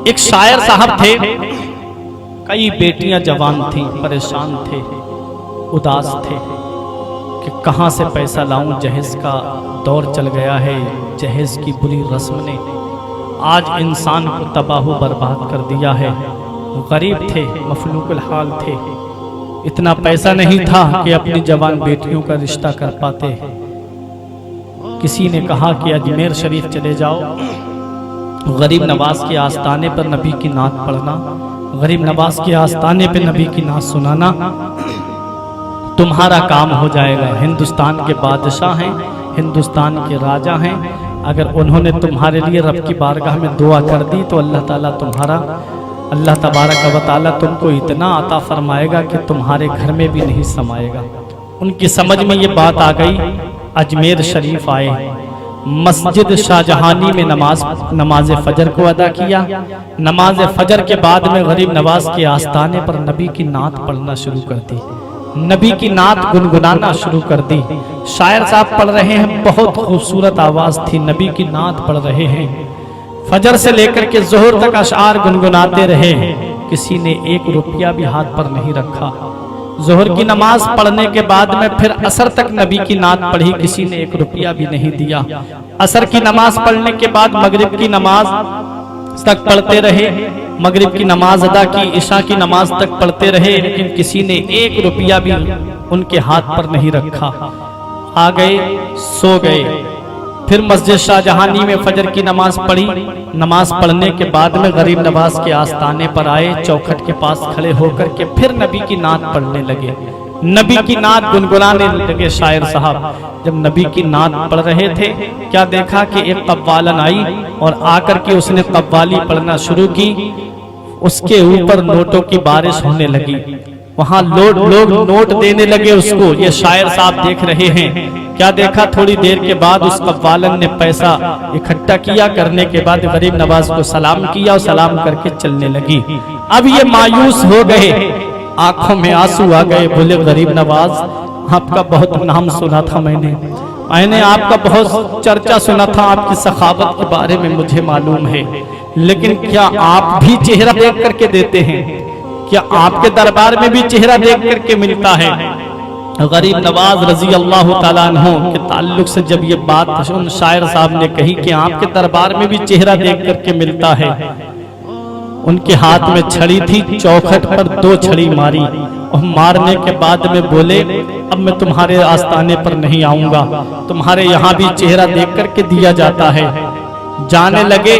एक शायर साहब थे, कई बेटियां जवान थीं, परेशान थे, उदास थे कि कहाँ से पैसा लाऊं, जहेज का दौर चल गया है, जहेज की बुरी रस्म ने आज इंसान को तबाह बर्बाद कर दिया है। गरीब थे, मफलूकुल हाल थे, इतना पैसा नहीं था कि अपनी जवान बेटियों का रिश्ता कर पाते। किसी ने कहा कि अजमेर शरीफ चले जाओ, गरीब नवाज के आस्ताने पर नबी की नात पढ़ना, गरीब नवाज के आस्ताने पर नबी की नात सुनाना, तुम्हारा काम हो जाएगा। हिंदुस्तान के बादशाह हैं, हिंदुस्तान के राजा हैं, अगर उन्होंने तुम्हारे लिए रब की बारगाह में दुआ कर दी तो अल्लाह तबारक व तआला तुमको इतना अता फरमाएगा कि तुम्हारे घर में भी नहीं समाएगा। उनकी समझ में ये बात आ गई, अजमेर शरीफ आए, मस्जिद शाहजहानी में नमाज फजर को अदा किया। नमाज फजर के बाद में गरीब नवाज के आस्ताने पर नबी की नात पढ़ना शुरू कर दी, नबी की नात गुनगुनाना शुरू कर दी। शायर साहब पढ़ रहे हैं, बहुत खूबसूरत आवाज थी, नबी की नात पढ़ रहे हैं। फजर से लेकर के जोहर तक अशआर गुनगुनाते रहे, किसी ने 1 रुपया भी हाथ पर नहीं रखा। जोहर की नमाज पढ़ने के बाद में फिर असर तक नबी की नात पढ़ी, किसी ने 1 रुपया भी नहीं दिया। असर की नमाज पढ़ने के बाद मगरिब की नमाज तक पढ़ते रहे, मगरिब की नमाज अदा की, इशा की नमाज तक पढ़ते रहे, लेकिन किसी ने 1 रुपया भी उनके हाथ पर नहीं रखा। आ गए, सो गए। फिर मस्जिद शाहजहानी में फजर की नमाज पढ़ी। नमाज पढ़ने के बाद में गरीब नवाज के आस्ताने पर आए, चौखट के पास खड़े होकर के फिर नबी की नात पढ़ने लगे, नबी की नात गुनगुनाने लगे। शायर साहब जब नबी की नात पढ़ रहे थे, क्या देखा कि एक कव्वालन आई और आकर के उसने कव्वाली पढ़ना शुरू की। उसके ऊपर नोटों की बारिश होने लगी, वहां लोग नोट देने लगे उसको। ये शायर साहब देख रहे हैं, क्या देखा, थोड़ी देर के बाद उस कव्वालन ने पैसा इकट्ठा किया, करने के बाद गरीब नवाज को सलाम किया और सलाम करके चलने लगी। अब ये मायूस हो गए, आंखों में आंसू आ गए, बोले गरीब नवाज आपका बहुत नाम सुना था, मैंने आपका बहुत चर्चा सुना था, आपकी सखावत के बारे में मुझे मालूम है, लेकिन क्या आप भी चेहरा देख करके देते हैं? क्या आपके दरबार में भी चेहरा देख करके मिलता है? गरीब नवाज रजी अल्लाह ताला अन्हु के ताल्लुक से जब ये बात उन शायर साहब ने कही कि आपके दरबार में भी चेहरा देख करके मिलता है, उनके हाथ में छड़ी थी, चौखट पर 2 छड़ी मारी और मारने के बाद में बोले अब मैं तुम्हारे आस्ताने पर नहीं आऊंगा, तुम्हारे यहाँ भी चेहरा देख करके दिया जाता है। जाने लगे,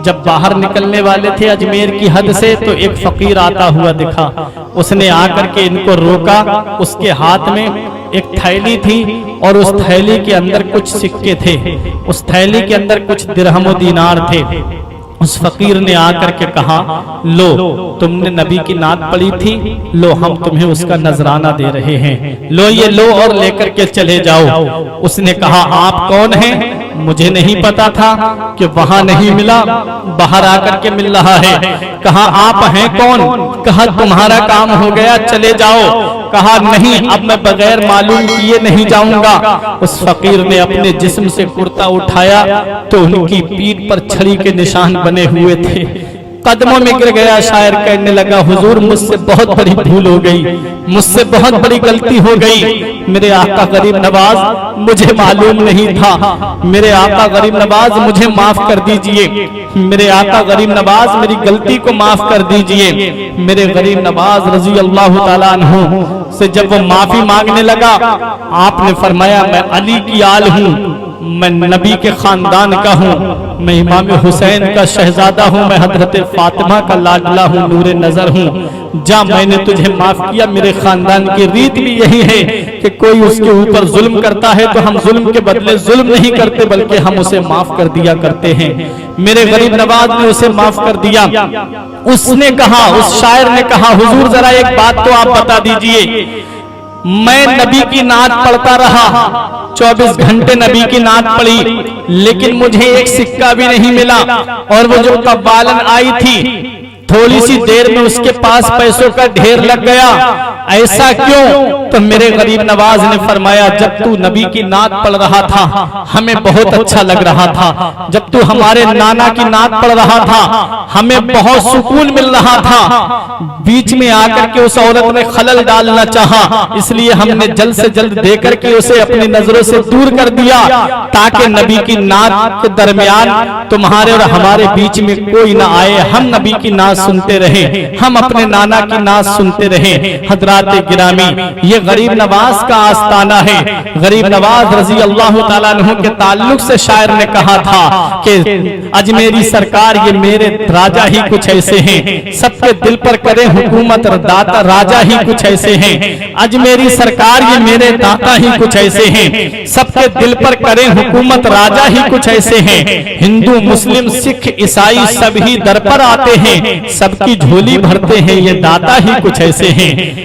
जब बाहर निकलने वाले थे अजमेर की हद से, तो एक फकीर आता हुआ दिखा। उसने आकर के इनको रोका, उसके हाथ में एक थैली थी और उस थैली के अंदर कुछ सिक्के थे, उस थैली के अंदर कुछ दिरहम और दीनार थे। उस फकीर ने आकर के कहा, लो तुमने नबी की नात पढ़ी थी, लो हम तुम्हें उसका नजराना दे रहे हैं, लो ये लो और लेकर के चले जाओ। उसने कहा आप कौन हैं? मुझे नहीं पता था कि वहां नहीं मिला, बाहर आकर के मिल रहा है। कहा आप हैं कौन? कहा तुम्हारा काम हो गया, चले जाओ। कहा नहीं, अब मैं बगैर मालूम किए नहीं जाऊंगा। उस फकीर ने अपने जिस्म से कुर्ता उठाया तो उनकी पीठ पर छड़ी के निशान बने हुए थे। कदमों में गिर गया, शायर कहने लगा हुजूर मुझसे बहुत बड़ी भूल हो गई, मुझसे बहुत बड़ी गलती हो गई। मेरे आका गरीब नवाज मुझे मालूम नहीं था, मेरे आका गरीब नवाज मुझे माफ कर दीजिए, मेरे आका गरीब नवाज मेरी गलती को माफ कर दीजिए। मेरे गरीब नवाज रजी अल्लाह ताला अन्हु से जब वो माफी मांगने लगा, आपने फरमाया मैं अली की आल हूँ, मैं नबी के खानदान का हूँ, मैं इमाम हुसैन का शहजादा हूँ, मैं हजरत फातिमा का लाडला हूँ, नूरे नजर हूँ। जा मैंने तुझे माफ किया। मेरे खानदान की रीत भी यही है कि कोई उसके ऊपर जुल्म करता है तो हम जुल्म के बदले जुल्म नहीं करते, बल्कि हम उसे माफ कर दिया करते हैं। मेरे गरीब नवाज ने उसे माफ कर दिया। उसने कहा, उस शायर ने कहा, हुजूर जरा एक बात तो आप बता दीजिए, मैं नबी की नात पढ़ता रहा, 24 घंटे नबी की नात पढ़ी, लेकिन मुझे एक सिक्का भी नहीं मिला। और वो जो कव्वालन आई थी, थोड़ी सी देर में उसके पास पैसों का ढेर लग गया। ऐसा क्यों? तो मेरे गरीब नवाज ने फरमाया, जब तू नबी की नात पढ़ रहा था हमें बहुत अच्छा लग रहा था, जब तू हमारे नाना की नात पढ़ रहा था हमें बहुत सुकून मिल रहा था, बीच में आकर के उस औरत ने खलल डालना चाहा, इसलिए हमने जल्द से जल्द देकर के उसे अपनी नजरों से दूर कर दिया, ताकि नबी की नात के दरमियान तुम्हारे और हमारे बीच में कोई ना आए, हम नबी की नात सुनते रहे, हम अपने नाना की नात सुनते रहे। हजरात गिरामी, ये गरीब नवाज का आस्ताना है। गरीब नवाज रजी अल्लाह ताला अन्हु के ताल्लुक से शायर ने कहा था कि अजमेरी सरकार ये मेरे राजा ही कुछ ऐसे हैं, सबके दिल पर करे हुकूमत दाता राजा ही कुछ ऐसे हैं। अजमेरी सरकार ये मेरे दाता ही कुछ ऐसे हैं, सबके दिल पर करे हुकूमत राजा ही कुछ ऐसे हैं। हिंदू मुस्लिम सिख ईसाई सभी दर पर आते हैं, सबकी झोली भरते हैं ये दाता ही कुछ ऐसे हैं।